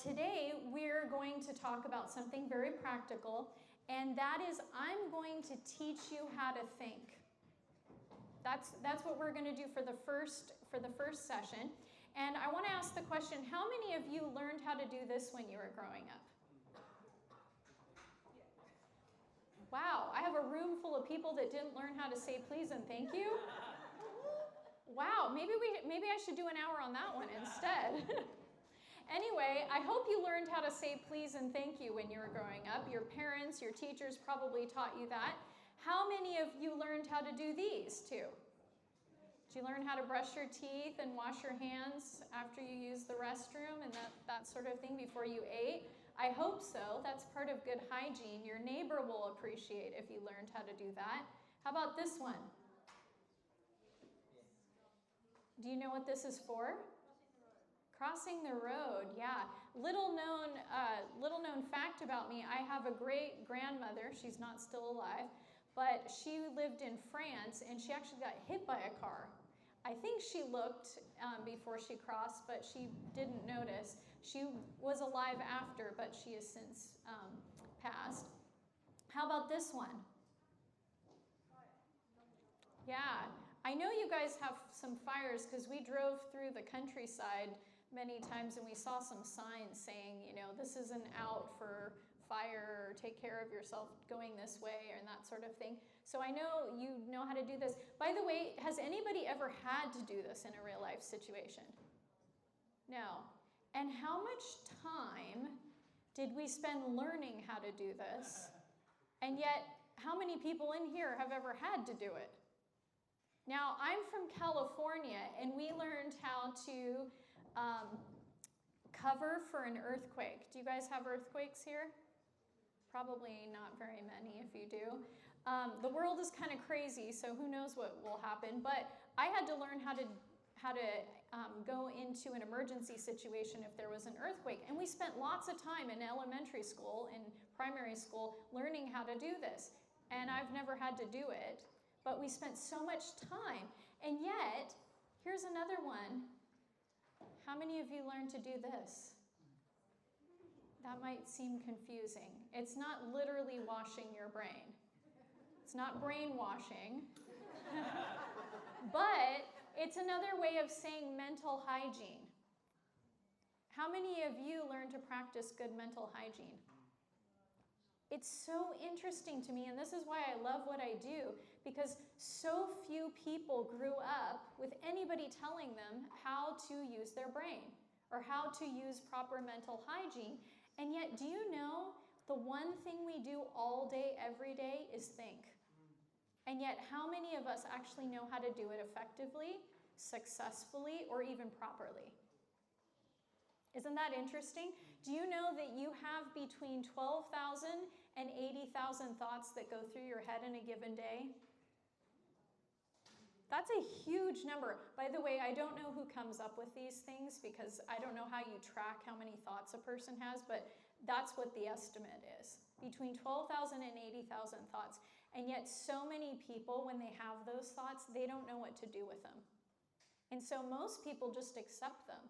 Today we're going to talk about something very practical, and that is I'm going to teach you how to think. That's what we're going to do for the first session. And I want to ask the question, how many of you learned how to do this when you were growing up? Wow, I have a room full of people that didn't learn how to say please and thank you. Wow, maybe I should do an hour on that one instead. Anyway, I hope you learned how to say please and thank you when you were growing up. Your parents, your teachers probably taught you that. How many of you learned how to do these too? Did you learn how to brush your teeth and wash your hands after you use the restroom and that sort of thing before you ate? I hope so. That's part of good hygiene. Your neighbor will appreciate if you learned how to do that. How about this one? Do you know what this is for? Crossing the road, yeah. Little known fact about me, I have a great grandmother. She's not still alive, but she lived in France and she actually got hit by a car. I think she looked before she crossed, but she didn't notice. She was alive after, but she has since passed. How about this one? Yeah, I know you guys have some fires because we drove through the countryside many times and we saw some signs saying, you know, this isn't out for fire, or take care of yourself going this way, and that sort of thing. So I know you know how to do this. By the way, has anybody ever had to do this in a real life situation? No. And how much time did we spend learning how to do this? And yet, how many people in here have ever had to do it? Now, I'm from California, and we learned how to cover for an earthquake. Do you guys have earthquakes here? Probably not very many if you do. The world is kind of crazy, so who knows what will happen. But I had to learn how to go into an emergency situation if there was an earthquake. And we spent lots of time in elementary school, in primary school, learning how to do this. And I've never had to do it. But we spent so much time. And yet, here's another one. How many of you learned to do this? That might seem confusing. It's not literally washing your brain. It's not brainwashing. But it's another way of saying mental hygiene. How many of you learned to practice good mental hygiene? It's so interesting to me, and this is why I love what I do, because so few people grew up with anybody telling them how to use their brain or how to use proper mental hygiene. And yet, do you know the one thing we do all day, every day is think? And yet, how many of us actually know how to do it effectively, successfully, or even properly? Isn't that interesting? Do you know that you have between 12,000 and 80,000 thoughts that go through your head in a given day? That's a huge number. By the way, I don't know who comes up with these things because I don't know how you track how many thoughts a person has, but that's what the estimate is. Between 12,000 and 80,000 thoughts. And yet so many people, when they have those thoughts, they don't know what to do with them. And so most people just accept them.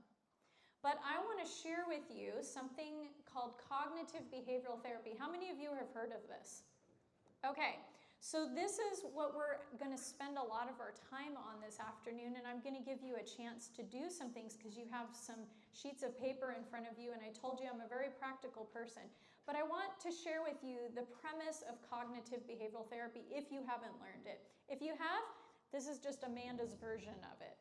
But I want to share with you something called Cognitive Behavioral Therapy. How many of you have heard of this? Okay, so this is what we're going to spend a lot of our time on this afternoon, and I'm going to give you a chance to do some things because you have some sheets of paper in front of you, and I told you I'm a very practical person. But I want to share with you the premise of Cognitive Behavioral Therapy if you haven't learned it. If you have, this is just Amanda's version of it.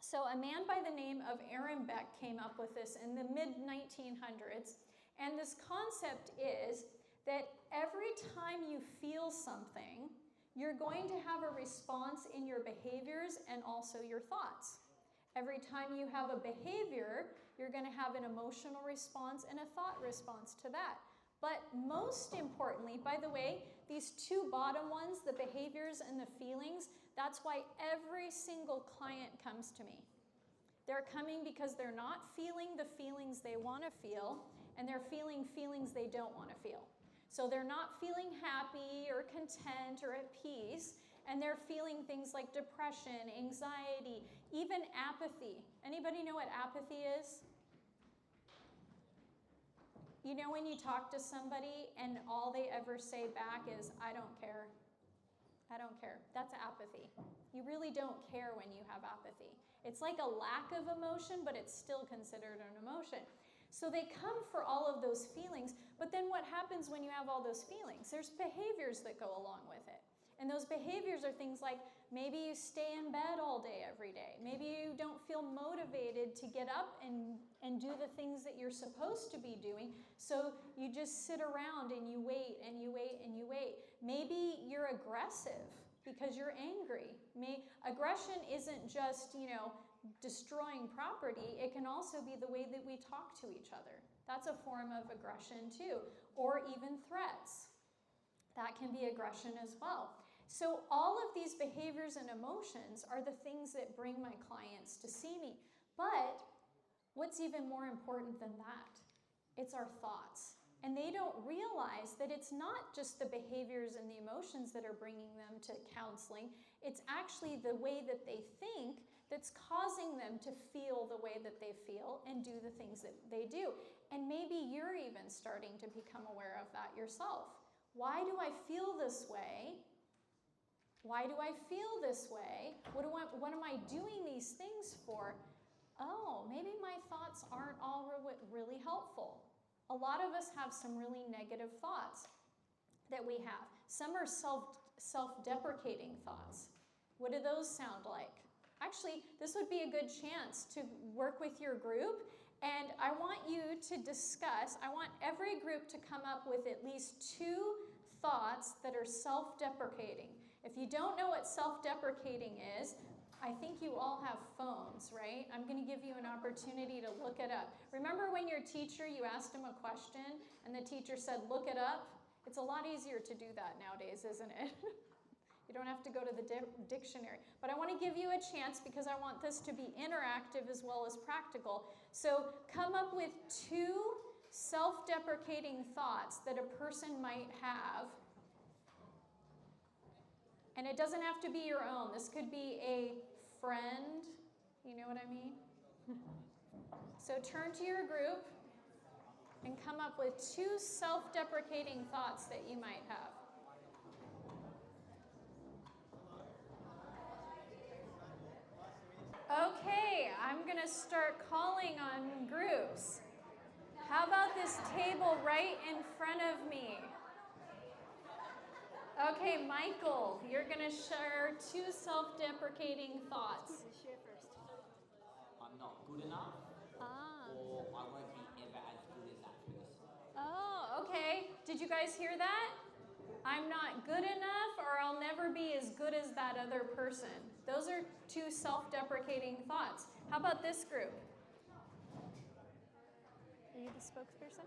So a man by the name of Aaron Beck came up with this in the mid-1900s, and this concept is that every time you feel something, you're going to have a response in your behaviors and also your thoughts. Every time you have a behavior, you're going to have an emotional response and a thought response to that. But most importantly, by the way, these two bottom ones, the behaviors and the feelings, that's why every single client comes to me. They're coming because they're not feeling the feelings they want to feel, and they're feeling feelings they don't want to feel. So they're not feeling happy or content or at peace, and they're feeling things like depression, anxiety, even apathy. Anybody know what apathy is? You know when you talk to somebody and all they ever say back is, I don't care. I don't care. That's apathy. You really don't care when you have apathy. It's like a lack of emotion, but it's still considered an emotion. So they come for all of those feelings, but then what happens when you have all those feelings? There's behaviors that go along with it. And those behaviors are things like maybe you stay in bed all day every day. Maybe you don't feel motivated to get up and do the things that you're supposed to be doing. So you just sit around and you wait and you wait and you wait. Maybe you're aggressive because you're angry. Aggression isn't just, destroying property. It can also be the way that we talk to each other. That's a form of aggression too. Or even threats. That can be aggression as well. So all of these behaviors and emotions are the things that bring my clients to see me. But what's even more important than that? It's our thoughts. And they don't realize that it's not just the behaviors and the emotions that are bringing them to counseling. It's actually the way that they think that's causing them to feel the way that they feel and do the things that they do. And maybe you're even starting to become aware of that yourself. Why do I feel this way? Why do I feel this way? What am I doing these things for? Oh, maybe my thoughts aren't all really helpful. A lot of us have some really negative thoughts that we have. Some are self-deprecating thoughts. What do those sound like? Actually, this would be a good chance to work with your group, and I want you to discuss, I want every group to come up with at least 2 thoughts that are self-deprecating. If you don't know what self-deprecating is, I think you all have phones, right? I'm going to give you an opportunity to look it up. Remember when your teacher, you asked him a question, and the teacher said, look it up? It's a lot easier to do that nowadays, isn't it? You don't have to go to the dictionary. But I want to give you a chance because I want this to be interactive as well as practical. So come up with 2 self-deprecating thoughts that a person might have. And it doesn't have to be your own. This could be a friend. You know what I mean? So turn to your group and come up with 2 self-deprecating thoughts that you might have. Okay, I'm going to start calling on groups. How about this table right in front of me? Okay, Michael, you're going to share 2 self-deprecating thoughts. Share first. I'm not good enough, or I won't be ever as good as that person. Oh, okay. Did you guys hear that? I'm not good enough, or I'll never be as good as that other person. Those are 2 self-deprecating thoughts. How about this group? Are you the spokesperson?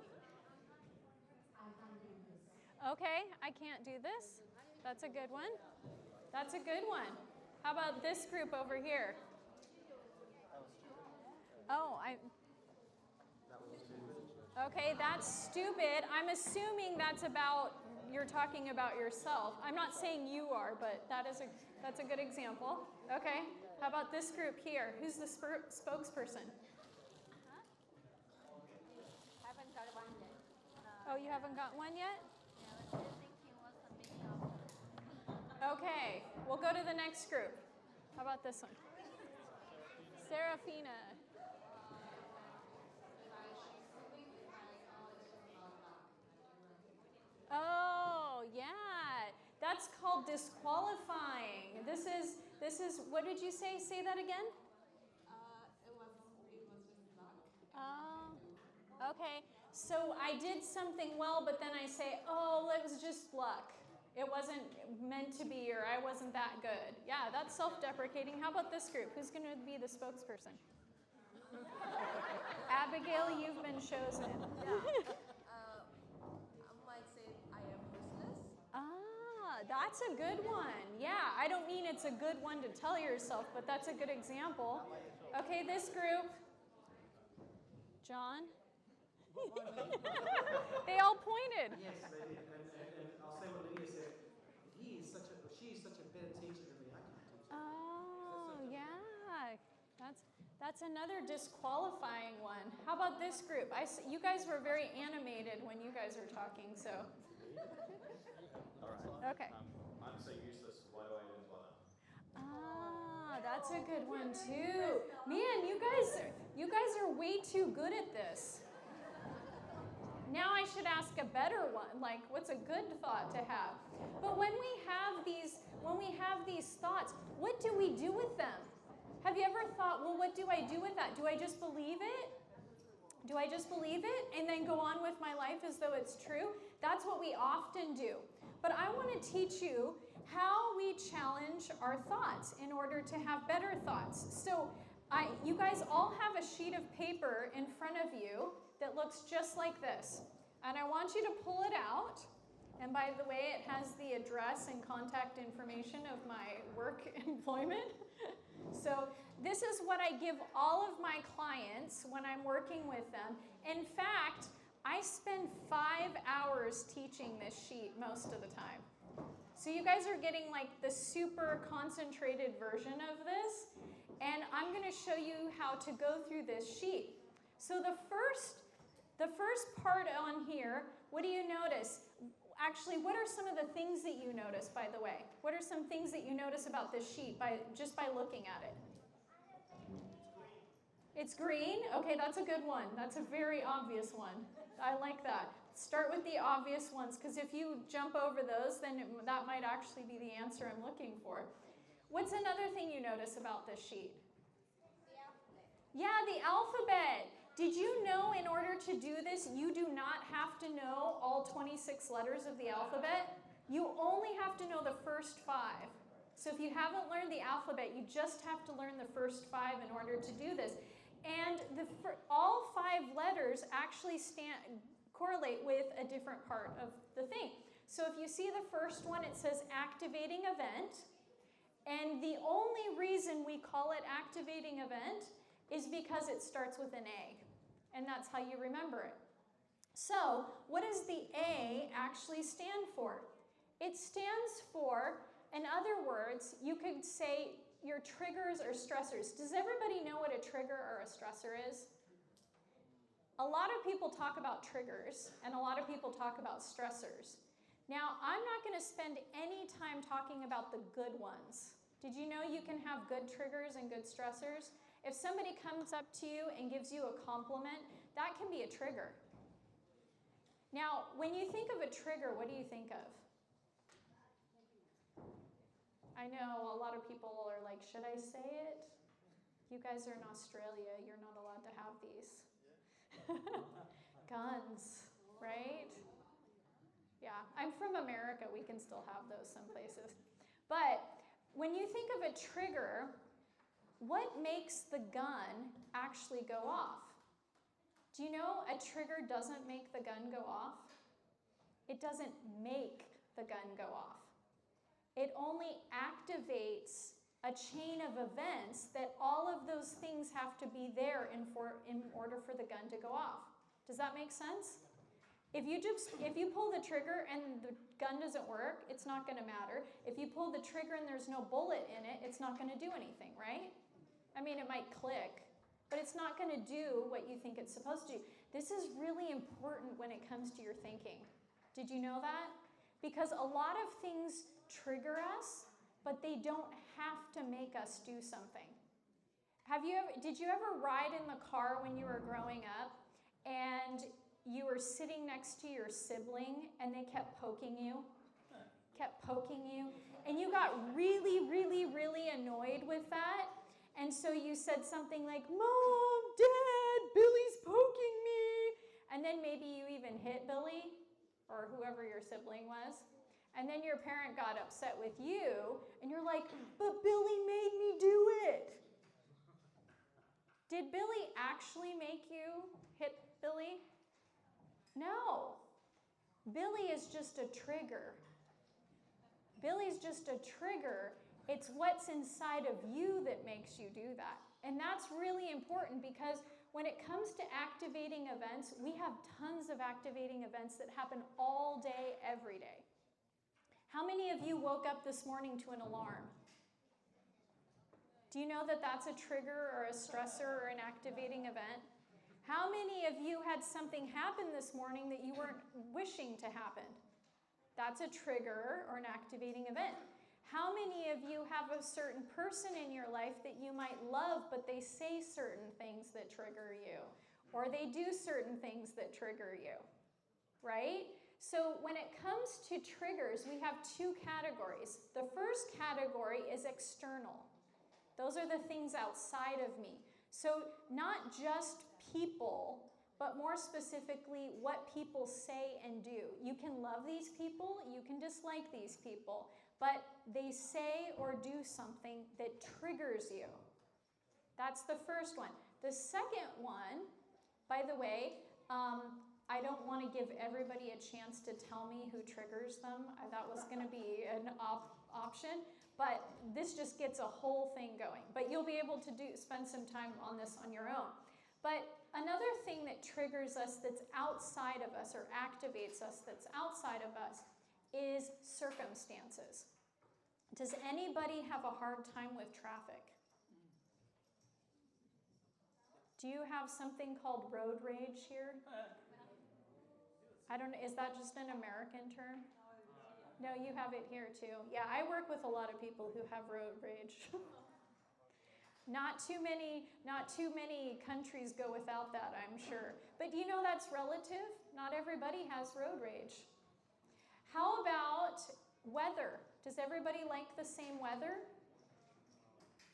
Okay, I can't do this. That's a good one. That's a good one. How about this group over here? Oh, okay, that's stupid. I'm assuming you're talking about yourself. I'm not saying you are, but that's a good example. Okay, how about this group here? Who's the spokesperson? Haven't got one yet. Oh, you haven't got one yet? Yeah, I was thinking what's the meaning of that. Okay, we'll go to the next group. How about this one? Serafina. Oh, yeah. That's called disqualifying. This is what did you say? Say that again? It was just luck. Oh, okay. So I did something well, but then I say, oh, it was just luck. It wasn't meant to be, or I wasn't that good. Yeah, that's self-deprecating. How about this group? Who's going to be the spokesperson? Abigail, you've been chosen. I might say I am useless. Ah, that's a good one. Yeah, I don't mean it's a good one to tell yourself, but that's a good example. Okay, this group. John? They all pointed. Yes, they did. And I'll say what Lydia said. She is such a better teacher than me. I can't teach her. Oh, yeah. That's another disqualifying one. How about this group? You guys were very animated when you guys were talking, so. All right. Okay. I'm so useless. Why do I even bother? Ah, that's a good one too. Man, you guys are way too good at this. Now I should ask a better one, like what's a good thought to have? But when we have these thoughts, what do we do with them? Have you ever thought, well, what do I do with that? Do I just believe it? Do I just believe it and then go on with my life as though it's true? That's what we often do. But I want to teach you how we challenge our thoughts in order to have better thoughts. So you guys all have a sheet of paper in front of you that looks just like this. And I want you to pull it out. And by the way, it has the address and contact information of my work employment. So this is what I give all of my clients when I'm working with them. In fact, I spend 5 hours teaching this sheet most of the time. So you guys are getting like the super concentrated version of this. And I'm going to show you how to go through this sheet. So the first part on here, what do you notice? Actually, what are some of the things that you notice, by the way? What are some things that you notice about this sheet just by looking at it? It's green? Okay, that's a good one. That's a very obvious one. I like that. Start with the obvious ones, because if you jump over those, then that might actually be the answer I'm looking for. What's another thing you notice about this sheet? The alphabet. Yeah, the alphabet. Did you know in order to do this, you do not have to know all 26 letters of the alphabet? You only have to know the first 5. So if you haven't learned the alphabet, you just have to learn the first 5 in order to do this. And all 5 letters actually correlate with a different part of the thing. So if you see the first one, it says activating event. And the only reason we call it activating event is because it starts with an A. And that's how you remember it. So what does the A actually stand for? It stands for, in other words, you could say your triggers or stressors. Does everybody know what a trigger or a stressor is? A lot of people talk about triggers, and a lot of people talk about stressors. Now, I'm not going to spend any time talking about the good ones. Did you know you can have good triggers and good stressors? If somebody comes up to you and gives you a compliment, that can be a trigger. Now, when you think of a trigger, what do you think of? I know a lot of people are like, should I say it? You guys are in Australia, you're not allowed to have these. Guns, right? Yeah, I'm from America, we can still have those some places. But when you think of a trigger, what makes the gun actually go off? Do you know a trigger doesn't make the gun go off? It doesn't make the gun go off. It only activates a chain of events that all of those things have to be there in order for the gun to go off. Does that make sense? If you pull the trigger and the gun doesn't work, it's not going to matter. If you pull the trigger and there's no bullet in it, it's not going to do anything, right? I mean, it might click, but it's not going to do what you think it's supposed to do. This is really important when it comes to your thinking. Did you know that? Because a lot of things trigger us, but they don't have to make us do something. Did you ever ride in the car when you were growing up and you were sitting next to your sibling and they kept poking you, and you got really, really, really annoyed with that? And so you said something like, Mom, Dad, Billy's poking me. And then maybe you even hit Billy or whoever your sibling was. And then your parent got upset with you and you're like, but Billy made me do it. Did Billy actually make you hit Billy? No. Billy is just a trigger. Billy's just a trigger. It's what's inside of you that makes you do that. And that's really important because when it comes to activating events, we have tons of activating events that happen all day, every day. How many of you woke up this morning to an alarm? Do you know that that's a trigger or a stressor or an activating event? How many of you had something happen this morning that you weren't wishing to happen? That's a trigger or an activating event. How many of you have a certain person in your life that you might love, but they say certain things that trigger you, or they do certain things that trigger you, right? So when it comes to triggers, we have two categories. The first category is external. Those are the things outside of me. So not just people, but more specifically what people say and do. You can love these people, you can dislike these people, but they say or do something that triggers you. That's the first one. The second one, by the way, I don't want to give everybody a chance to tell me who triggers them. That was going to be an option, but this just gets a whole thing going. But you'll be able to spend some time on this on your own. But another thing that triggers us that's outside of us or activates us that's outside of us is circumstances. Does anybody have a hard time with traffic? Do you have something called road rage here? I don't know, is that just an American term? No, you have it here too. Yeah, I work with a lot of people who have road rage. Not too many countries go without that, I'm sure. But you know that's relative. Not everybody has road rage. How about weather? Does everybody like the same weather?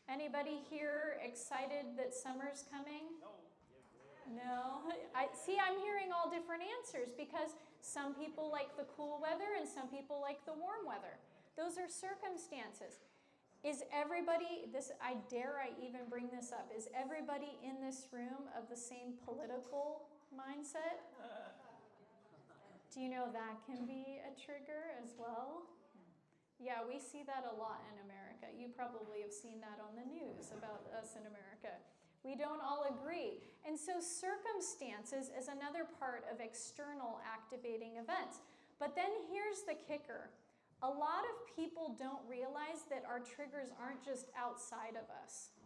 Anybody here excited that summer's coming? No. I'm hearing all different answers because some people like the cool weather and some people like the warm weather. Those are circumstances. Is everybody, I even bring this up, is everybody in this room of the same political mindset? Do you know that can be a trigger as well? Yeah, we see that a lot in America. You probably have seen that on the news about us in America. We don't all agree. And so circumstances is another part of external activating events. But then here's the kicker. A lot of people don't realize that our triggers aren't just outside of us.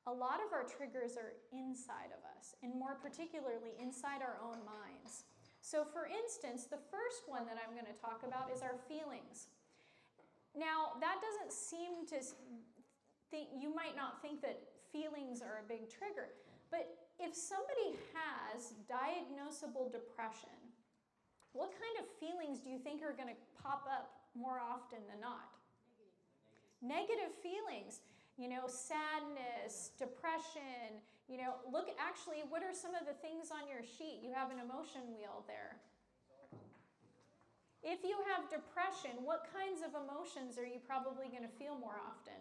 A lot of our triggers are inside of us, and more particularly inside our own minds. So for instance, the first one that I'm going to talk about is our feelings. Now, that doesn't seem to think, you might not think that feelings are a big trigger, but if somebody has diagnosable depression, what kind of feelings do you think are going to pop up more often than not? Negative feelings, sadness, depression, look, actually, what are some of the things on your sheet? You have an emotion wheel there. If you have depression, what kinds of emotions are you probably going to feel more often?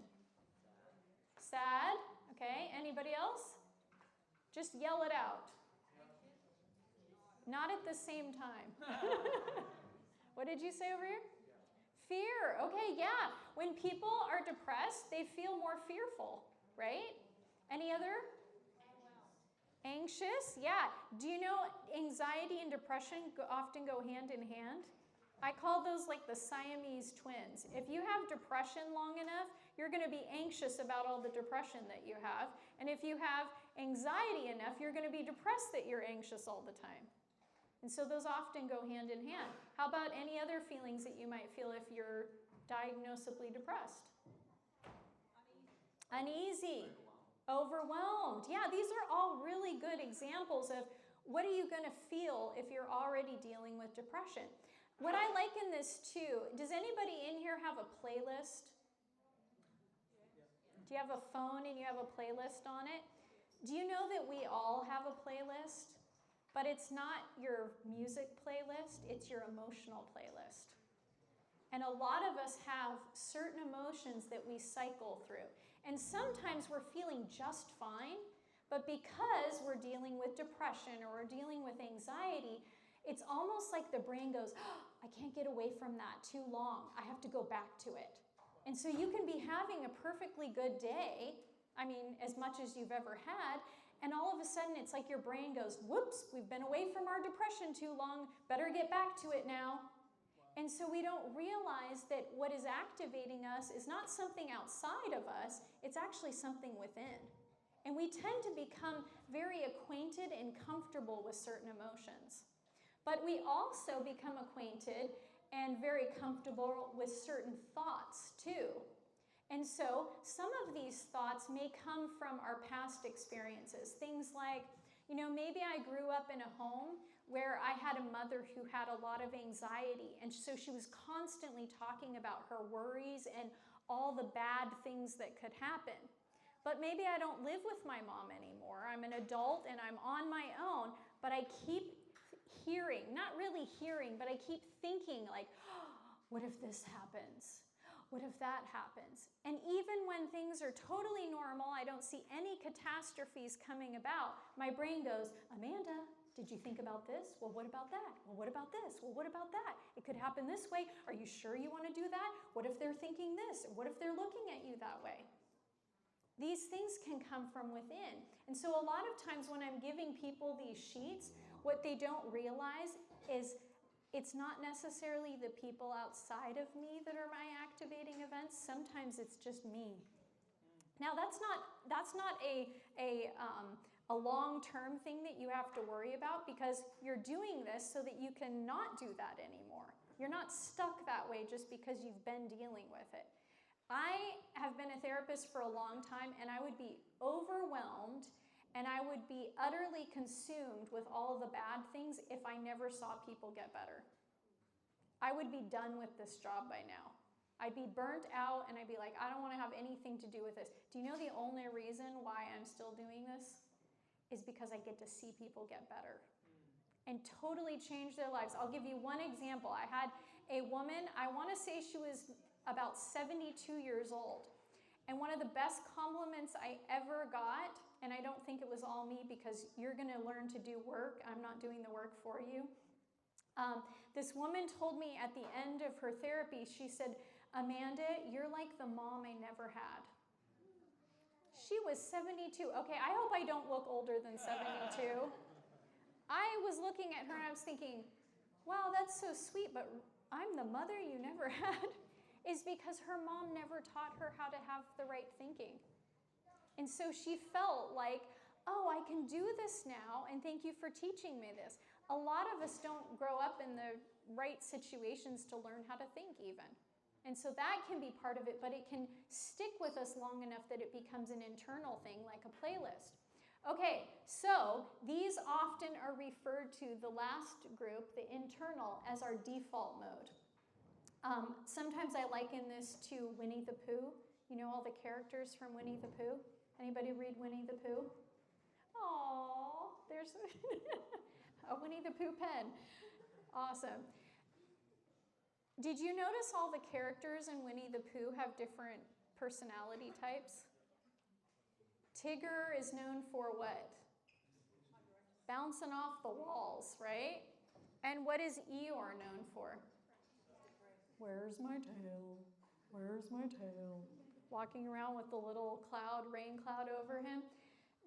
Sad. Okay, anybody else? Just yell it out. Not at the same time. What did you say over here? Fear. Okay, yeah. When people are depressed, they feel more fearful, right? Any other? Anxious. Yeah. Do you know anxiety and depression often go hand in hand? I call those like the Siamese twins. If you have depression long enough, you're going to be anxious about all the depression that you have. And if you have anxiety enough, you're going to be depressed that you're anxious all the time. And so those often go hand in hand. How about any other feelings that you might feel if you're diagnosably depressed? Uneasy. Overwhelmed. Yeah, these are all really good examples of what are you going to feel if you're already dealing with depression. What I like in this too, does anybody in here have a playlist? Do you have a phone and you have a playlist on it? Do you know that we all have a playlist? But it's not your music playlist, it's your emotional playlist. And a lot of us have certain emotions that we cycle through. And sometimes we're feeling just fine, but because we're dealing with depression or we're dealing with anxiety, it's almost like the brain goes, oh, I can't get away from that too long. I have to go back to it. And so you can be having a perfectly good day, as much as you've ever had, and all of a sudden it's like your brain goes, whoops, we've been away from our depression too long, better get back to it now. And so we don't realize that what is activating us is not something outside of us, it's actually something within. And we tend to become very acquainted and comfortable with certain emotions. But we also become acquainted and very comfortable with certain thoughts too. And so some of these thoughts may come from our past experiences. Things like, maybe I grew up in a home where I had a mother who had a lot of anxiety, and so she was constantly talking about her worries and all the bad things that could happen. But maybe I don't live with my mom anymore. I'm an adult and I'm on my own, but I keep hearing, not really hearing, but I keep thinking like, oh, what if this happens? What if that happens? And even when things are totally normal, I don't see any catastrophes coming about, my brain goes, Amanda, did you think about this? Well, what about that? Well, what about this? Well, what about that? It could happen this way. Are you sure you want to do that? What if they're thinking this? What if they're looking at you that way? These things can come from within. And so a lot of times when I'm giving people these sheets, what they don't realize is it's not necessarily the people outside of me that are my activating events. Sometimes it's just me. Now that's not a long-term thing that you have to worry about, because you're doing this so that you can not do that anymore. You're not stuck that way just because you've been dealing with it. I have been a therapist for a long time, and I would be overwhelmed and I would be utterly consumed with all the bad things if I never saw people get better. I would be done with this job by now. I'd be burnt out and I'd be like, I don't want to have anything to do with this. Do you know the only reason why I'm still doing this is because I get to see people get better and totally change their lives. I'll give you one example. I had a woman, I want to say she was about 72 years old. And one of the best compliments I ever got, and I don't think it was all me because you're going to learn to do work. I'm not doing the work for you. This woman told me at the end of her therapy, she said, Amanda, you're like the mom I never had. She was 72. Okay, I hope I don't look older than 72. I was looking at her and I was thinking, wow, that's so sweet, but I'm the mother you never had. Is because her mom never taught her how to have the right thinking. And so she felt like, oh, I can do this now, and thank you for teaching me this. A lot of us don't grow up in the right situations to learn how to think even. And so that can be part of it, but it can stick with us long enough that it becomes an internal thing, like a playlist. Okay, so these often are referred to, the last group, the internal, as our default mode. Sometimes I liken this to Winnie the Pooh. You know all the characters from Winnie the Pooh? Anybody read Winnie the Pooh? Aww, there's a Winnie the Pooh pen. Awesome. Did you notice all the characters in Winnie the Pooh have different personality types? Tigger is known for what? Bouncing off the walls, right? And what is Eeyore known for? Where's my tail? Where's my tail? Walking around with the little cloud, rain cloud over him.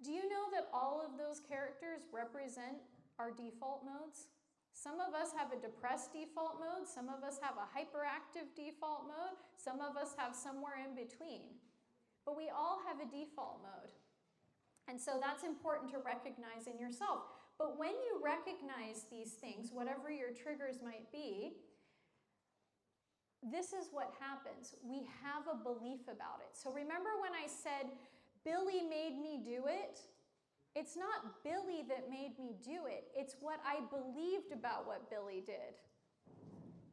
Do you know that all of those characters represent our default modes? Some of us have a depressed default mode. Some of us have a hyperactive default mode. Some of us have somewhere in between. But we all have a default mode. And so that's important to recognize in yourself. But when you recognize these things, whatever your triggers might be, this is what happens. We have a belief about it. So remember when I said, Billy made me do it? It's not Billy that made me do it. It's what I believed about what Billy did.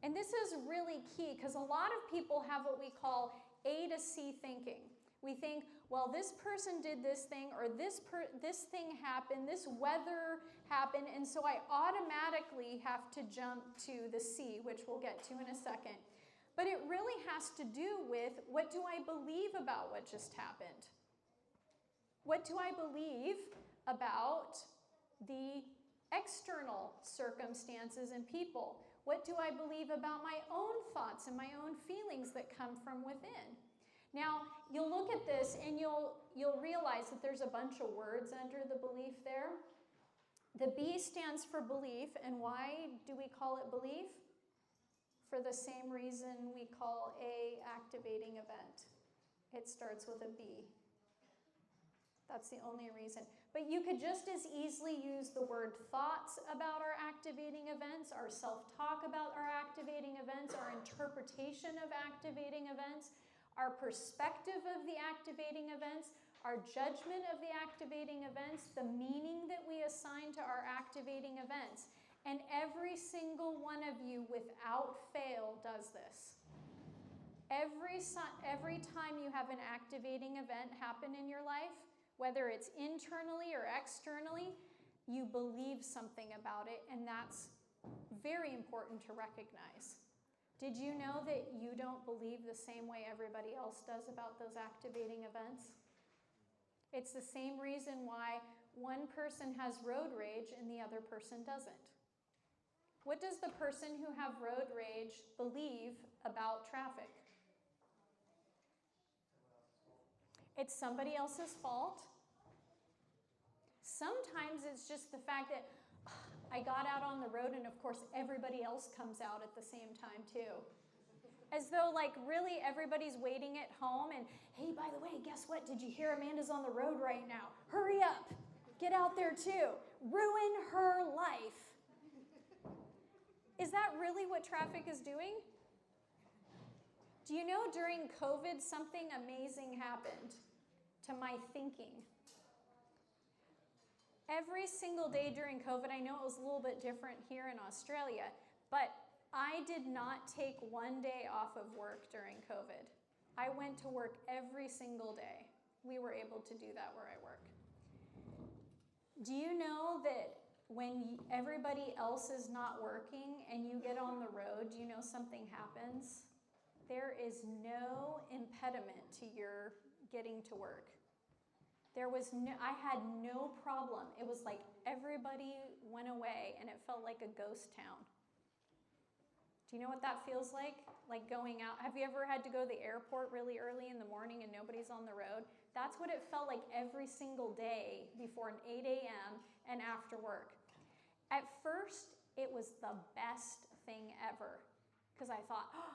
And this is really key because a lot of people have what we call A to C thinking. We think, well, this person did this thing, or this thing happened, this weather happened, and so I automatically have to jump to the C, which we'll get to in a second. But it really has to do with, what do I believe about what just happened? What do I believe about the external circumstances and people? What do I believe about my own thoughts and my own feelings that come from within? Now, you'll look at this and you'll realize that there's a bunch of words under the belief there. The B stands for belief, and why do we call it belief? for the same reason we call A activating event. It starts with a B. That's the only reason. But you could just as easily use the word thoughts about our activating events, our self-talk about our activating events, our interpretation of activating events, our perspective of the activating events, our judgment of the activating events, the meaning that we assign to our activating events. And every single one of you, without fail, does this. Every time you have an activating event happen in your life, whether it's internally or externally, you believe something about it, and that's very important to recognize. Did you know that you don't believe the same way everybody else does about those activating events? It's the same reason why one person has road rage and the other person doesn't. What does the person who have road rage believe about traffic? It's somebody else's fault. Sometimes it's just the fact that I got out on the road and of course everybody else comes out at the same time too. As though like really everybody's waiting at home and, hey, by the way, guess what? Did you hear Amanda's on the road right now? Hurry up. Get out there too. Ruin her life. Is that really what traffic is doing? Do you know during COVID something amazing happened to my thinking? Every single day during COVID, I know it was a little bit different here in Australia, but I did not take one day off of work during COVID. I went to work every single day. We were able to do that where I work. Do you know that when everybody else is not working and you get on the road, do you know something happens? There is no impediment to your getting to work. I had no problem. It was like everybody went away and it felt like a ghost town. Do you know what that feels like? Like going out. Have you ever had to go to the airport really early in the morning and nobody's on the road? That's what it felt like every single day before an 8 a.m. and after work. At first, it was the best thing ever because I thought, oh,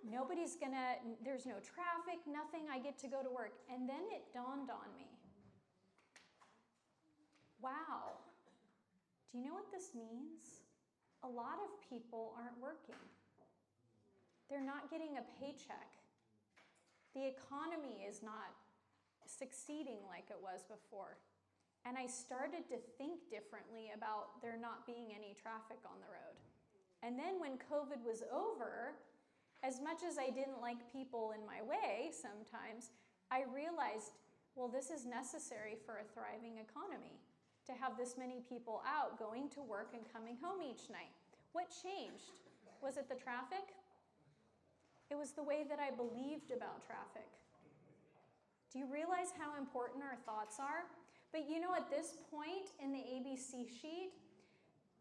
there's no traffic, nothing, I get to go to work. And then it dawned on me. Wow, do you know what this means? A lot of people aren't working. They're not getting a paycheck. The economy is not succeeding like it was before. And I started to think differently about there not being any traffic on the road. And then when COVID was over, as much as I didn't like people in my way sometimes, I realized, well, this is necessary for a thriving economy, to have this many people out going to work and coming home each night. What changed? Was it the traffic? It was the way that I believed about traffic. Do you realize how important our thoughts are? But you know, at this point in the ABC sheet,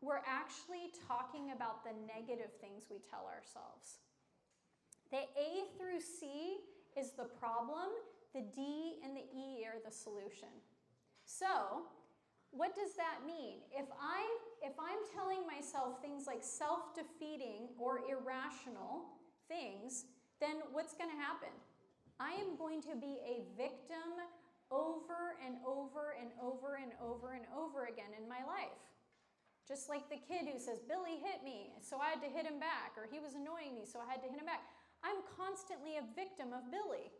we're actually talking about the negative things we tell ourselves. The A through C is the problem, the D and the E are the solution. So, what does that mean? If I'm telling myself things like self-defeating or irrational things, then what's going to happen? I am going to be a victim over and over and over and over and over again in my life. Just like the kid who says, Billy hit me, so I had to hit him back, or he was annoying me, so I had to hit him back. I'm constantly a victim of Billy,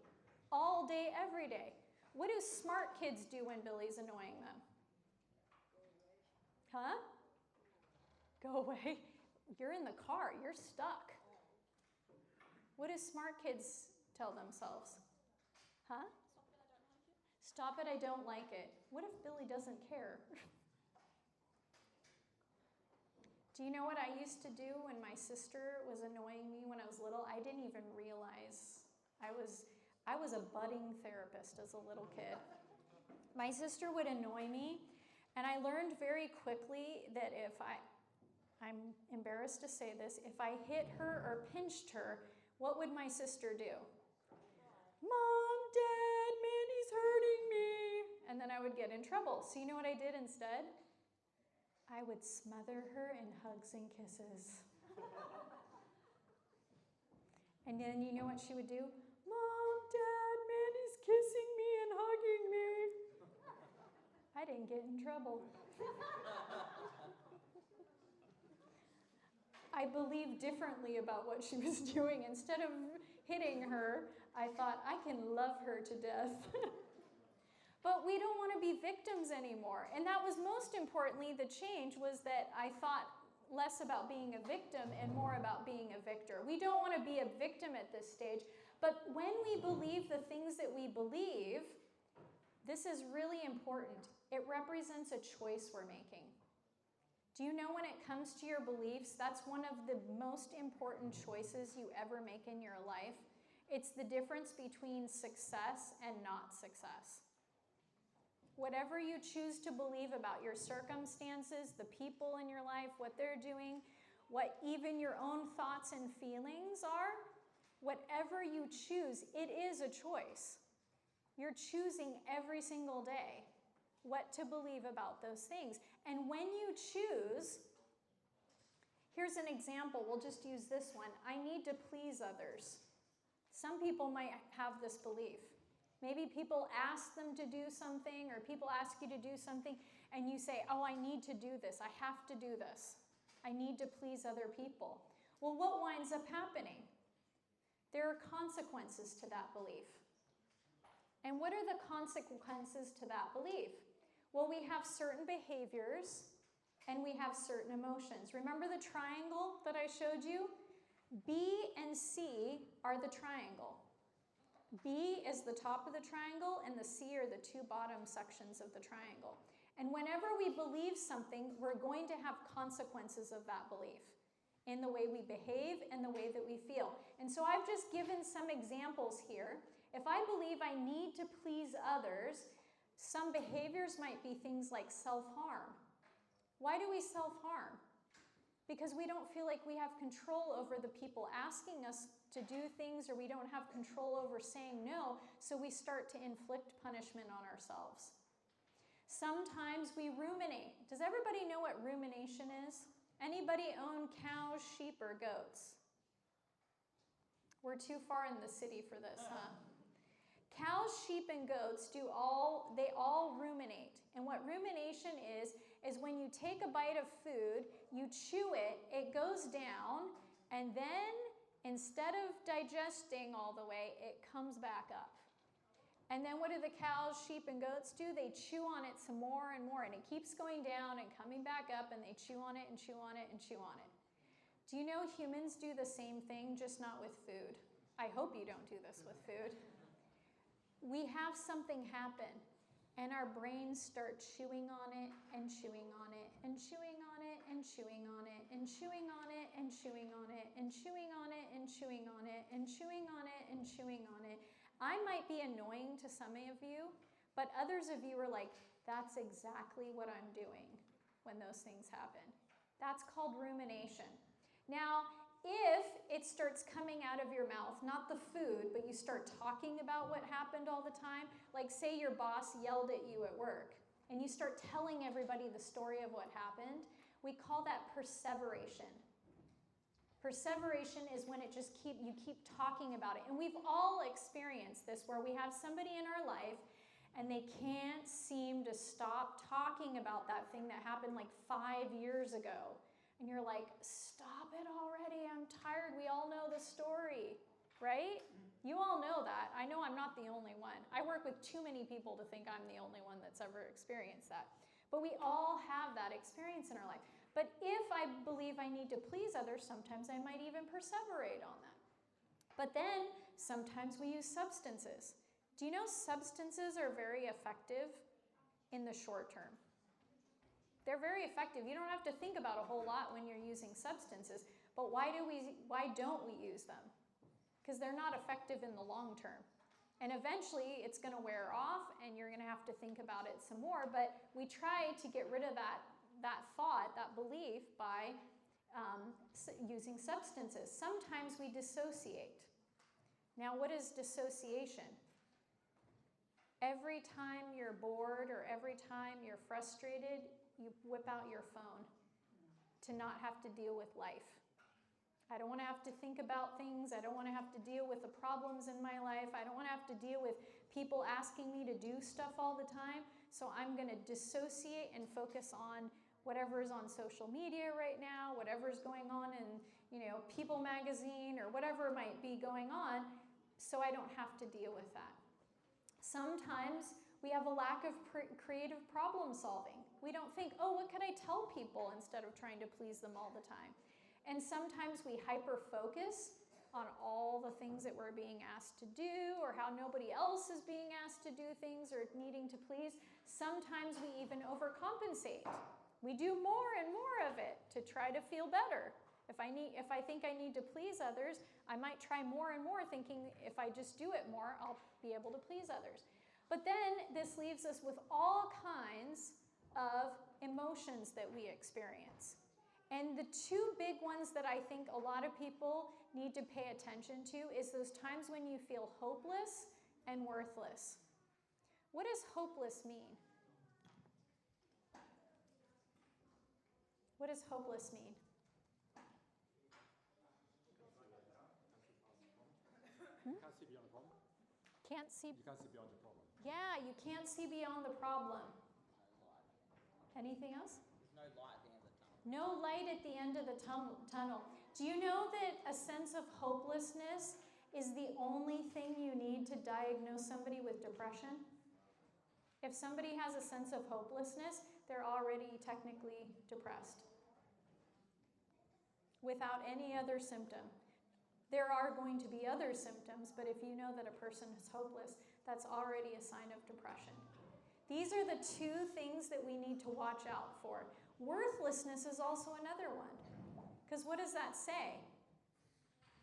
all day, every day. What do smart kids do when Billy's annoying them? Huh? Go away. You're in the car. You're stuck. What do smart kids tell themselves? Huh? Stop it, I don't like it. What if Billy doesn't care? Do you know what I used to do when my sister was annoying me when I was little? I didn't even realize. I was a budding therapist as a little kid. My sister would annoy me, and I learned very quickly that if I'm embarrassed to say this, if I hit her or pinched her, what would my sister do? Mom, Dad, Mandy's hurting me. And then I would get in trouble. So you know what I did instead? I would smother her in hugs and kisses. And then you know what she would do? Mom, Dad, Mandy's kissing me and hugging me. I didn't get in trouble. I believed differently about what she was doing. Instead of hitting her, I thought, I can love her to death. But we don't want to be victims anymore. And that was most importantly, the change was that I thought less about being a victim and more about being a victor. We don't want to be a victim at this stage, but when we believe the things that we believe, this is really important. It represents a choice we're making. Do you know when it comes to your beliefs, that's one of the most important choices you ever make in your life? It's the difference between success and not success. Whatever you choose to believe about your circumstances, the people in your life, what they're doing, what even your own thoughts and feelings are, whatever you choose, it is a choice. You're choosing every single day what to believe about those things. And when you choose, here's an example. We'll just use this one. I need to please others. Some people might have this belief. Maybe people ask them to do something, or people ask you to do something, and you say, oh, I need to do this. I have to do this. I need to please other people. Well, what winds up happening? There are consequences to that belief. And what are the consequences to that belief? Well, we have certain behaviors, and we have certain emotions. Remember the triangle that I showed you? B and C are the triangle. B is the top of the triangle, and the C are the two bottom sections of the triangle. And whenever we believe something, we're going to have consequences of that belief in the way we behave and the way that we feel. And so I've just given some examples here. If I believe I need to please others, some behaviors might be things like self-harm. Why do we self-harm? Because we don't feel like we have control over the people asking us to do things, or we don't have control over saying no, so we start to inflict punishment on ourselves. Sometimes we ruminate. Does everybody know what rumination is? Anybody own cows, sheep, or goats? We're too far in the city for this, huh? Cows, sheep, and goats they all ruminate. And what rumination is when you take a bite of food, you chew it, it goes down, and then instead of digesting all the way, it comes back up. And then what do the cows, sheep, and goats do? They chew on it some more and more, and it keeps going down and coming back up, and they chew on it and chew on it and chew on it. Do you know humans do the same thing, just not with food? I hope you don't do this with food. We have something happen, and our brains start chewing on it and chewing on it and chewing on it and chewing on it and chewing on it and chewing on it and chewing on it and chewing on it and chewing on it and chewing on it. I might be annoying to some of you, but others of you are like, that's exactly what I'm doing when those things happen. That's called rumination. Now, if it starts coming out of your mouth, not the food, but you start talking about what happened all the time, like say your boss yelled at you at work, and you start telling everybody the story of what happened, we call that perseveration. Perseveration is when you keep talking about it. And we've all experienced this, where we have somebody in our life, and they can't seem to stop talking about that thing that happened like 5 years ago. And you're like, stop it already, I'm tired. We all know the story, right? You all know that. I know I'm not the only one. I work with too many people to think I'm the only one that's ever experienced that. But we all have that experience in our life. But if I believe I need to please others, sometimes I might even perseverate on that. But then sometimes we use substances. Do you know substances are very effective in the short term? They're very effective. You don't have to think about a whole lot when you're using substances. But why don't we use them? Because they're not effective in the long term. And eventually it's going to wear off, and you're going to have to think about it some more. But we try to get rid of that thought, that belief, by using substances. Sometimes we dissociate. Now, what is dissociation? Every time you're bored or every time you're frustrated, you whip out your phone to not have to deal with life. I don't want to have to think about things. I don't want to have to deal with the problems in my life. I don't want to have to deal with people asking me to do stuff all the time. So I'm going to dissociate and focus on whatever is on social media right now, whatever is going on in, People magazine or whatever might be going on, so I don't have to deal with that. Sometimes we have a lack of creative problem solving. We don't think, oh, what could I tell people instead of trying to please them all the time? And sometimes we hyper-focus on all the things that we're being asked to do or how nobody else is being asked to do things or needing to please. Sometimes we even overcompensate. We do more and more of it to try to feel better. If I think I need to please others, I might try more and more thinking if I just do it more, I'll be able to please others. But then this leaves us with all kinds of emotions that we experience. And the two big ones that I think a lot of people need to pay attention to is those times when you feel hopeless and worthless. What does hopeless mean? What does hopeless mean? Can't see beyond the problem. Can't see. You can't see beyond the problem. Yeah, you can't see beyond the problem. Anything else? There's no light at the end of the tunnel. No light at the end of the tunnel. Do you know that a sense of hopelessness is the only thing you need to diagnose somebody with depression? If somebody has a sense of hopelessness, they're already technically depressed without any other symptom. There are going to be other symptoms, but if you know that a person is hopeless, that's already a sign of depression. These are the two things that we need to watch out for. Worthlessness is also another one. Because what does that say?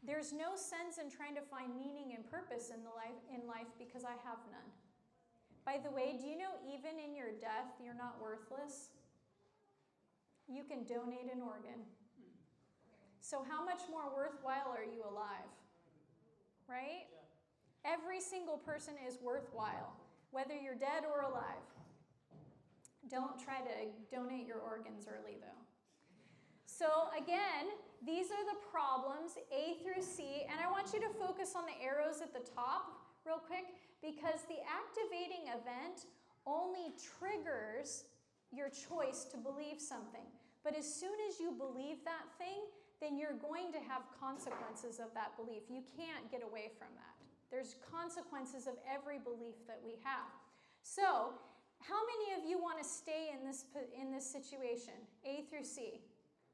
There's no sense in trying to find meaning and purpose in life because I have none. By the way, do you know even in your death, you're not worthless? You can donate an organ. So how much more worthwhile are you alive? Right? Yeah. Every single person is worthwhile, whether you're dead or alive. Don't try to donate your organs early, though. So again, these are the problems, A through C, and I want you to focus on the arrows at the top real quick, because the activating event only triggers your choice to believe something. But as soon as you believe that thing, then you're going to have consequences of that belief. You can't get away from that. There's consequences of every belief that we have. So, how many of you want to stay in this situation? A through C.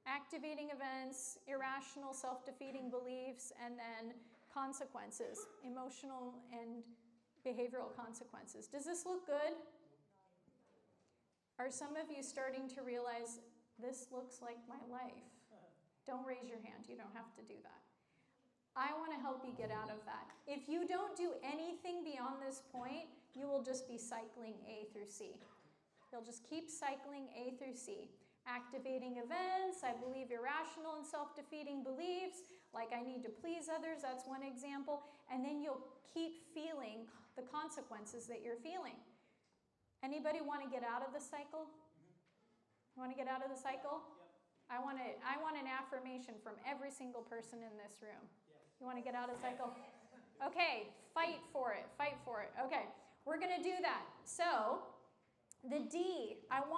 Activating events, irrational, self-defeating beliefs, and then consequences, emotional and behavioral consequences. Does this look good? Are some of you starting to realize this looks like my life? Don't raise your hand. You don't have to do that. I want to help you get out of that. If you don't do anything beyond this point, you will just be cycling A through C. You'll just keep cycling A through C. Activating events, I believe irrational and self-defeating beliefs, like I need to please others, that's one example. And then you'll keep feeling the consequences that you're feeling. Anybody want to get out of the cycle? You want to get out of the cycle? I want an affirmation from every single person in this room. You want to get out of the cycle? Okay, fight for it, fight for it. Okay, we're going to do that. So, the D, I'm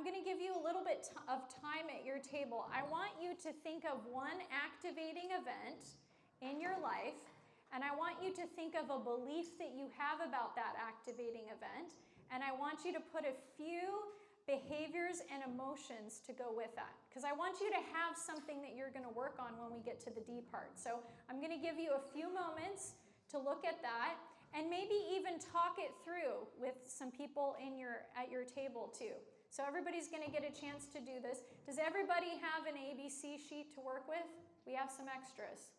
going to give you a little bit of time at your table. I want you to think of one activating event in your life, and I want you to think of a belief that you have about that activating event, and I want you to put a few behaviors and emotions to go with that. Because I want you to have something that you're going to work on when we get to the D part. So I'm going to give you a few moments to look at that and maybe even talk it through with some people at your table too. So everybody's going to get a chance to do this. Does everybody have an ABC sheet to work with? We have some extras.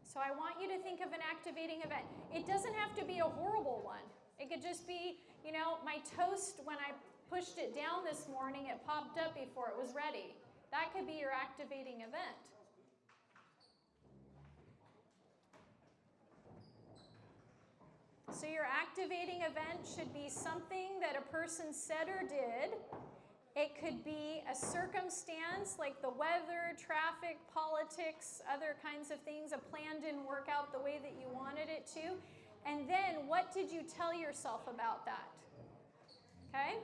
So I want you to think of an activating event. It doesn't have to be a horrible one. It could just be, my toast, when I pushed it down this morning, it popped up before it was ready. That could be your activating event. So your activating event should be something that a person said or did It could be a circumstance like the weather, traffic, politics, other kinds of things. A plan didn't work out the way that you wanted it to. And then what did you tell yourself about that? Okay?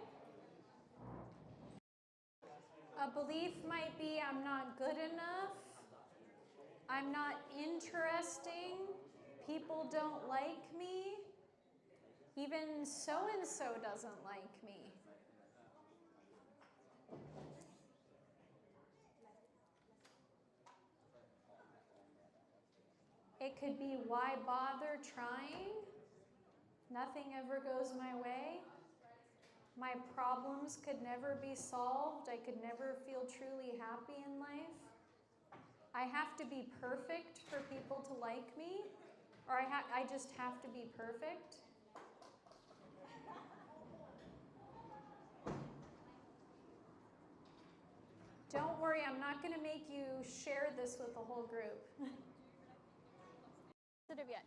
A belief might be, I'm not good enough. I'm not interesting. People don't like me. Even so-and-so doesn't like me. It could be, why bother trying? Nothing ever goes my way. My problems could never be solved. I could never feel truly happy in life. I have to be perfect for people to like me, or I just have to be perfect. Don't worry, I'm not going to make you share this with the whole group. Yet.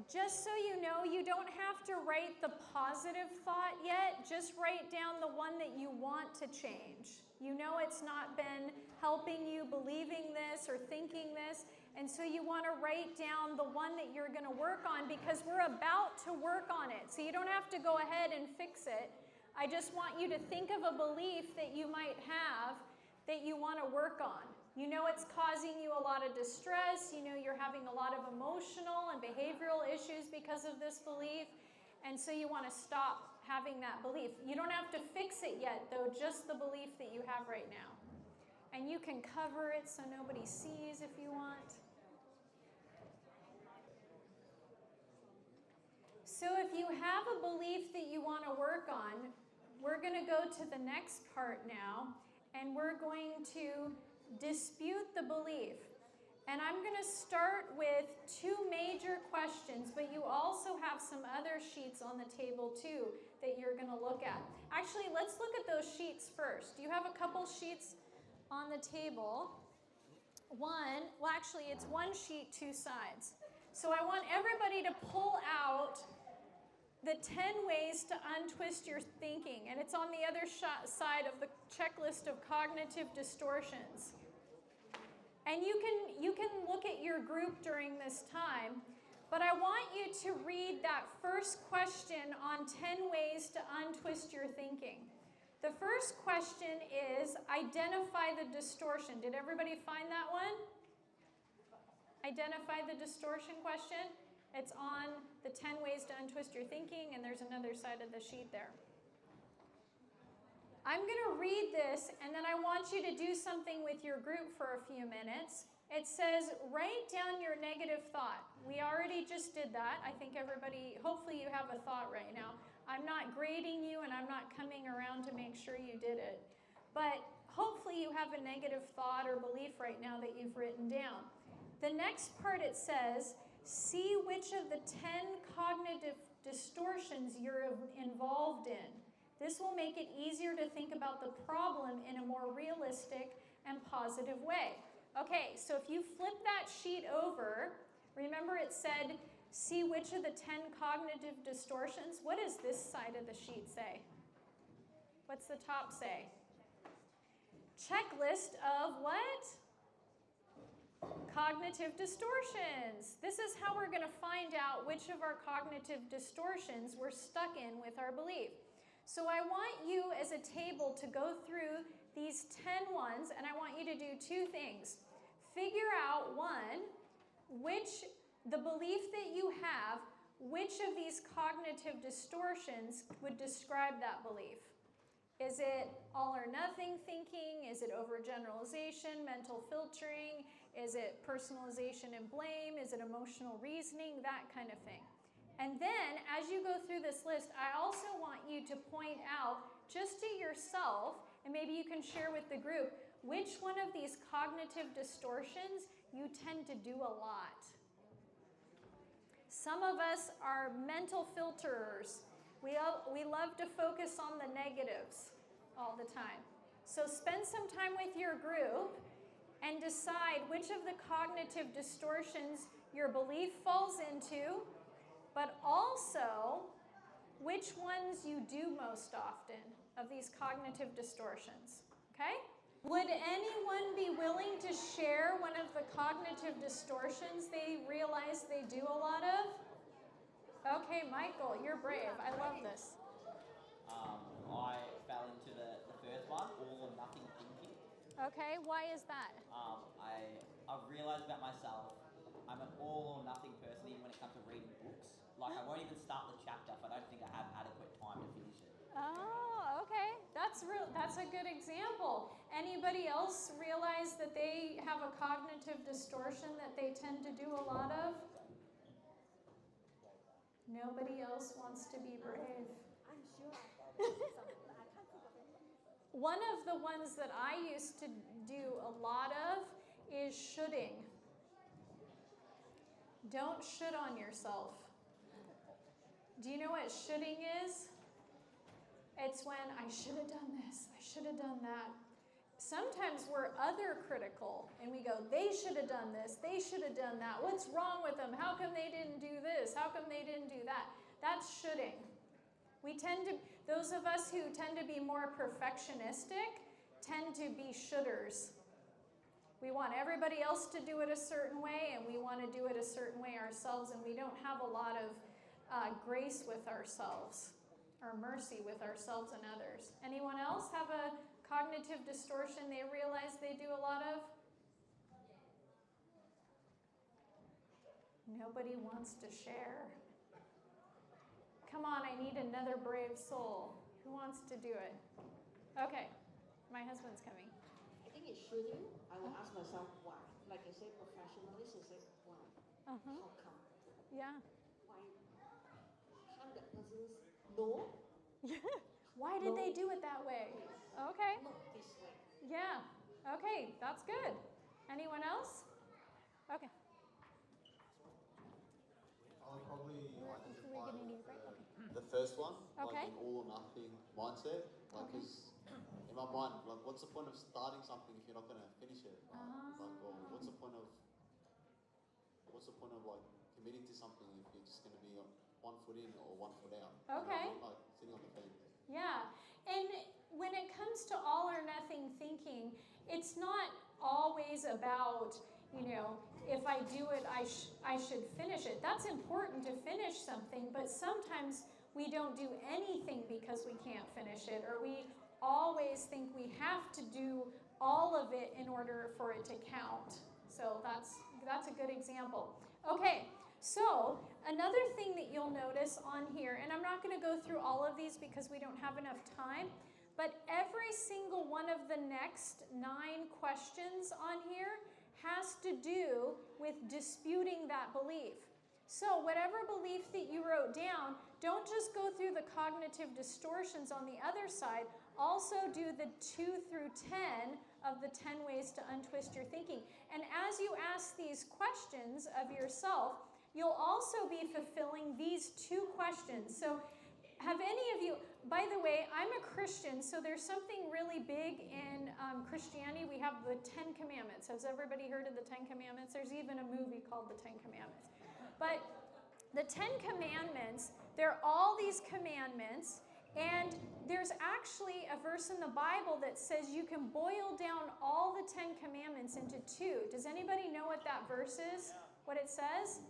Just so you know, you don't have to write the positive thought yet. Just write down the one that you want to change. You know it's not been helping you believing this or thinking this, and so you want to write down the one that you're going to work on, because we're about to work on it. So you don't have to go ahead and fix it. I just want you to think of a belief that you might have that you want to work on. You know it's causing you a lot of distress. You know you're having a lot of emotional and behavioral issues because of this belief. And so you want to stop having that belief. You don't have to fix it yet, though, just the belief that you have right now. And you can cover it so nobody sees if you want. So if you have a belief that you want to work on, we're going to go to the next part now, and we're going to dispute the belief. And I'm going to start with two major questions, but you also have some other sheets on the table too that you're going to look at. Actually, let's look at those sheets first. You have a couple sheets on the table. It's one sheet, two sides. So I want everybody to pull out the 10 ways to untwist your thinking, and it's on the other side of the checklist of cognitive distortions. And you can look at your group during this time, but I want you to read that first question on 10 ways to untwist your thinking. The first question is, identify the distortion. Did everybody find that one? Identify the distortion question. It's on the 10 ways to untwist your thinking, and there's another side of the sheet there. I'm going to read this, and then I want you to do something with your group for a few minutes. It says, write down your negative thought. We already just did that. I think everybody, hopefully you have a thought right now. I'm not grading you, and I'm not coming around to make sure you did it. But hopefully you have a negative thought or belief right now that you've written down. The next part, it says, see which of the 10 cognitive distortions you're involved in. This will make it easier to think about the problem in a more realistic and positive way. Okay, so if you flip that sheet over, remember it said, see which of the 10 cognitive distortions. What does this side of the sheet say? What's the top say? Checklist of what? Cognitive distortions. This is how we're going to find out which of our cognitive distortions we're stuck in with our belief. So I want you as a table to go through these 10 ones, and I want you to do two things. Figure out, one, the belief that you have, which of these cognitive distortions would describe that belief. Is it all or nothing thinking? Is it overgeneralization, mental filtering? Is it personalization and blame? Is it emotional reasoning? That kind of thing. And then, as you go through this list, I also want you to point out, just to yourself, and maybe you can share with the group, which one of these cognitive distortions you tend to do a lot. Some of us are mental filterers. We love to focus on the negatives all the time. So spend some time with your group and decide which of the cognitive distortions your belief falls into, but also which ones you do most often. of these cognitive distortions, okay? Would anyone be willing to share one of the cognitive distortions they realize they do a lot of? Okay, Michael, you're brave. I love this. I fell into the first one, all or nothing thinking. Okay, why is that? I've realised about myself, I'm an all or nothing person even when it comes to reading books. Like, I won't even start the chapter if I don't think I have adequate time to finish it. Oh, okay. That's a good example. Anybody else realize that they have a cognitive distortion that they tend to do a lot of? Nobody else wants to be brave. I'm sure I some, but I can't think of any. One of the ones that I used to do a lot of is shoulding. Don't should on yourself. Do you know what shoulding is? It's when I should have done this, I should have done that. Sometimes we're other critical and we go, they should have done this, they should have done that. What's wrong with them? How come they didn't do this? How come they didn't do that? That's shoulding. Those of us who tend to be more perfectionistic tend to be shoulders. We want everybody else to do it a certain way and we want to do it a certain way ourselves, and we don't have a lot of grace with ourselves or mercy with ourselves and others. Anyone else have a cognitive distortion they realize they do a lot of? Nobody wants to share. Come on, I need another brave soul. Who wants to do it? Okay, my husband's coming. I think it's shooting. I will ask myself why. Like I say, professionalist, I say why? How come? Yeah. Why can't that person know? Why did they do it that way? Okay. Not this way. Yeah. Okay, that's good. Anyone else? Okay. I would probably We're identify gonna need a break. Okay. the first one, Okay. like an all or nothing mindset. Like, Okay. 'cause in my mind, like, what's the point of starting something if you're not going to finish it? Right? Like, or what's the point of like committing to something if you're just going to be 1 foot in or 1 foot out? Okay. You know, not like sitting on the fence. Yeah. And when it comes to all or nothing thinking, it's not always about, if I do it, I should finish it. That's important to finish something, but sometimes we don't do anything because we can't finish it, or we always think we have to do all of it in order for it to count. So that's a good example. Okay, so another thing that you'll notice on here, and I'm not going to go through all of these because we don't have enough time, but every single one of the next 9 questions on here has to do with disputing that belief. So whatever belief that you wrote down, don't just go through the cognitive distortions on the other side. Also do the 2 through 10 of the 10 ways to untwist your thinking. And as you ask these questions of yourself, you'll also be fulfilling these 2 questions. So have any of you, by the way, I'm a Christian, so there's something really big in Christianity. We have the 10 Commandments. Has everybody heard of the 10 Commandments? There's even a movie called the 10 Commandments. But the 10 Commandments, they're all these commandments, and there's actually a verse in the Bible that says you can boil down all the 10 Commandments into 2. Does anybody know what that verse is? What it says?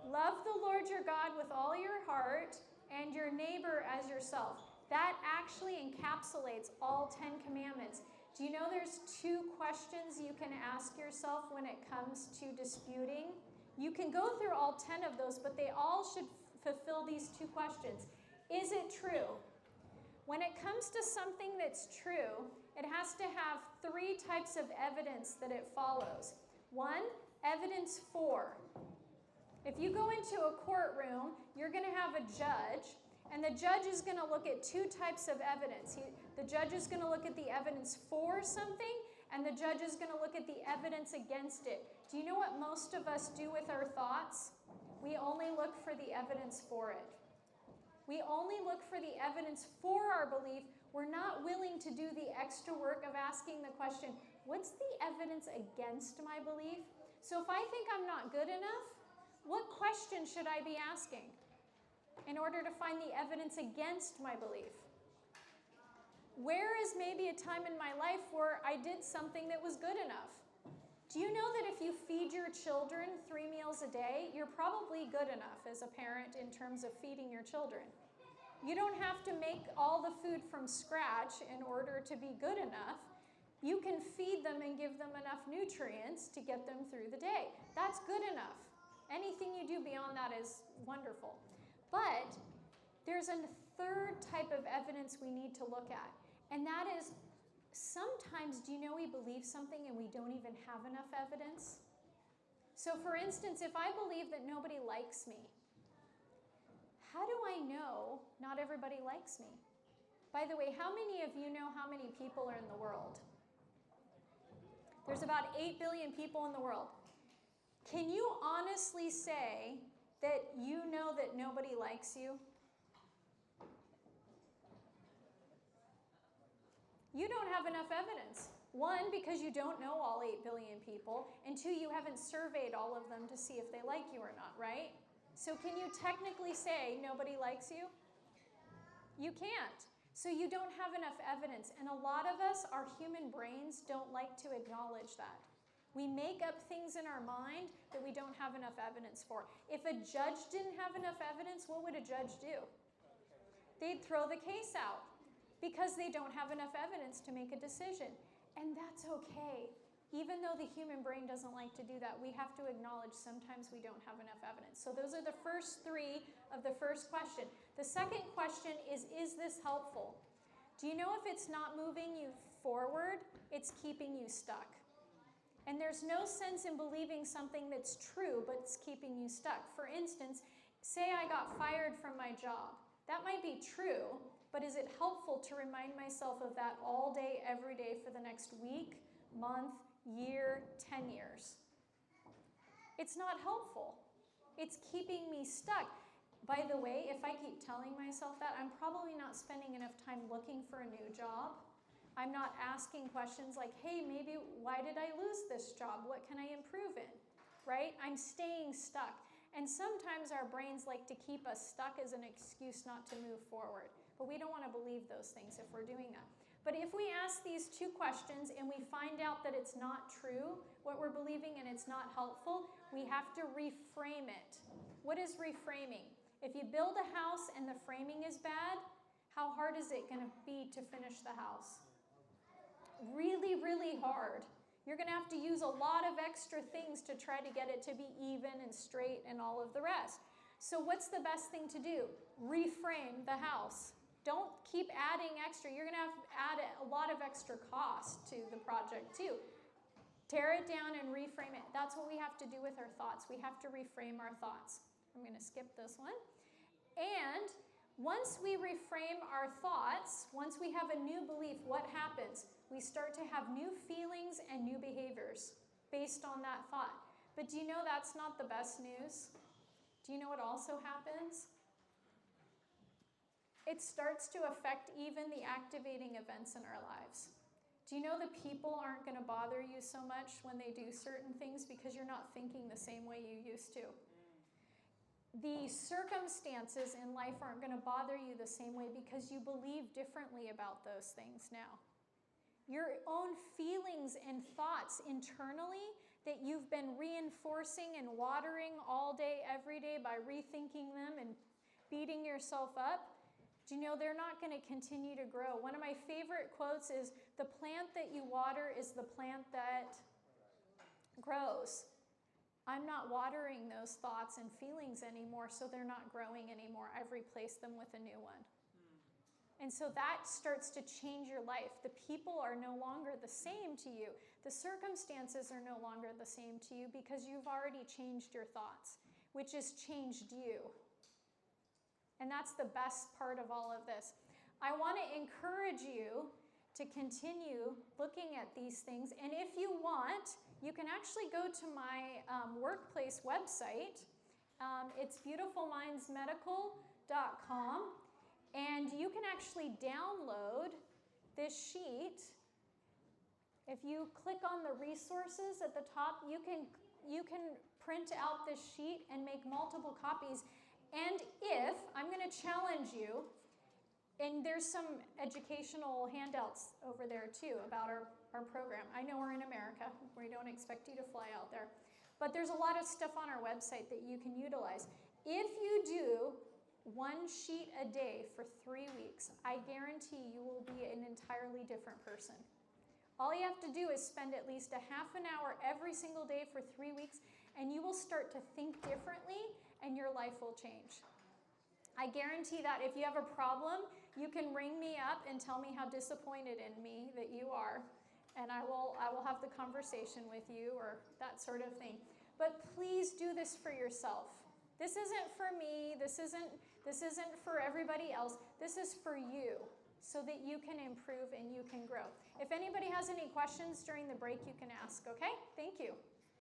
Love the Lord your God with all your heart and your neighbor as yourself. That actually encapsulates all 10 commandments. Do you know there's 2 questions you can ask yourself when it comes to disputing? You can go through all 10 of those, but they all should fulfill these 2 questions. Is it true? When it comes to something that's true, it has to have 3 types of evidence that it follows. 1, evidence for. If you go into a courtroom, you're going to have a judge, and the judge is going to look at 2 types of evidence. The judge is going to look at the evidence for something, and the judge is going to look at the evidence against it. Do you know what most of us do with our thoughts? We only look for the evidence for it. We only look for the evidence for our belief. We're not willing to do the extra work of asking the question, what's the evidence against my belief? So if I think I'm not good enough, what question should I be asking? in order to find the evidence against my belief? Where is maybe a time in my life where I did something that was good enough? Do you know that if you feed your children 3 meals a day, you're probably good enough as a parent in terms of feeding your children? You don't have to make all the food from scratch in order to be good enough. You can feed them and give them enough nutrients to get them through the day. That's good enough. Anything you do beyond that is wonderful. But there's a third type of evidence we need to look at, and that is sometimes, do you know, we believe something and we don't even have enough evidence? So for instance, if I believe that nobody likes me, how do I know not everybody likes me? By the way, how many of you know how many people are in the world? There's about 8 billion people in the world. Can you honestly say that you know that nobody likes you? You don't have enough evidence. 1, because you don't know all 8 billion people, and 2, you haven't surveyed all of them to see if they like you or not, right? So can you technically say nobody likes you? You can't. So you don't have enough evidence, and a lot of us, our human brains, don't like to acknowledge that. We make up things in our mind that we don't have enough evidence for. If a judge didn't have enough evidence, what would a judge do? They'd throw the case out because they don't have enough evidence to make a decision. And that's okay. Even though the human brain doesn't like to do that, we have to acknowledge sometimes we don't have enough evidence. So those are the first 3 of the first question. The second question is this helpful? Do you know if it's not moving you forward, it's keeping you stuck? And there's no sense in believing something that's true, but it's keeping you stuck. For instance, say I got fired from my job. That might be true, but is it helpful to remind myself of that all day, every day for the next week, month, year, 10 years? It's not helpful. It's keeping me stuck. By the way, if I keep telling myself that, I'm probably not spending enough time looking for a new job. I'm not asking questions like, hey, maybe why did I lose this job? What can I improve in? Right? I'm staying stuck. And sometimes our brains like to keep us stuck as an excuse not to move forward. But we don't want to believe those things if we're doing that. But if we ask these 2 questions and we find out that it's not true, what we're believing, and it's not helpful, we have to reframe it. What is reframing? If you build a house and the framing is bad, how hard is it going to be to finish the house? Really, really hard. You're going to have to use a lot of extra things to try to get it to be even and straight and all of the rest. So what's the best thing to do? Reframe the house. Don't keep adding extra. You're going to have to add a lot of extra cost to the project too. Tear it down and reframe it. That's what we have to do with our thoughts. We have to reframe our thoughts. I'm going to skip this one. And once we reframe our thoughts, once we have a new belief, what happens? We start to have new feelings and new behaviors based on that thought. But do you know that's not the best news? Do you know what also happens? It starts to affect even the activating events in our lives. Do you know that people aren't going to bother you so much when they do certain things because you're not thinking the same way you used to? The circumstances in life aren't going to bother you the same way because you believe differently about those things now. Your own feelings and thoughts internally that you've been reinforcing and watering all day, every day by rethinking them and beating yourself up, do you know they're not going to continue to grow? One of my favorite quotes is, the plant that you water is the plant that grows. I'm not watering those thoughts and feelings anymore, so they're not growing anymore. I've replaced them with a new one. And so that starts to change your life. The people are no longer the same to you. The circumstances are no longer the same to you because you've already changed your thoughts, which has changed you. And that's the best part of all of this. I want to encourage you to continue looking at these things. And if you want, you can actually go to my workplace website. It's beautifulmindsmedical.com. And you can actually download this sheet. If you click on the resources at the top, you can print out this sheet and make multiple copies. And if, I'm going to challenge you, and there's some educational handouts over there too about our program. I know we're in America. We don't expect you to fly out there. But there's a lot of stuff on our website that you can utilize. If you do 1 sheet a day for 3 weeks, I guarantee you will be an entirely different person. All you have to do is spend at least a half an hour every single day for 3 weeks, and you will start to think differently, and your life will change. I guarantee that if you have a problem, you can ring me up and tell me how disappointed in me that you are, and I will have the conversation with you or that sort of thing. But please do this for yourself. This isn't for me. This isn't for everybody else. This is for you so that you can improve and you can grow. If anybody has any questions during the break, you can ask, okay? Thank you.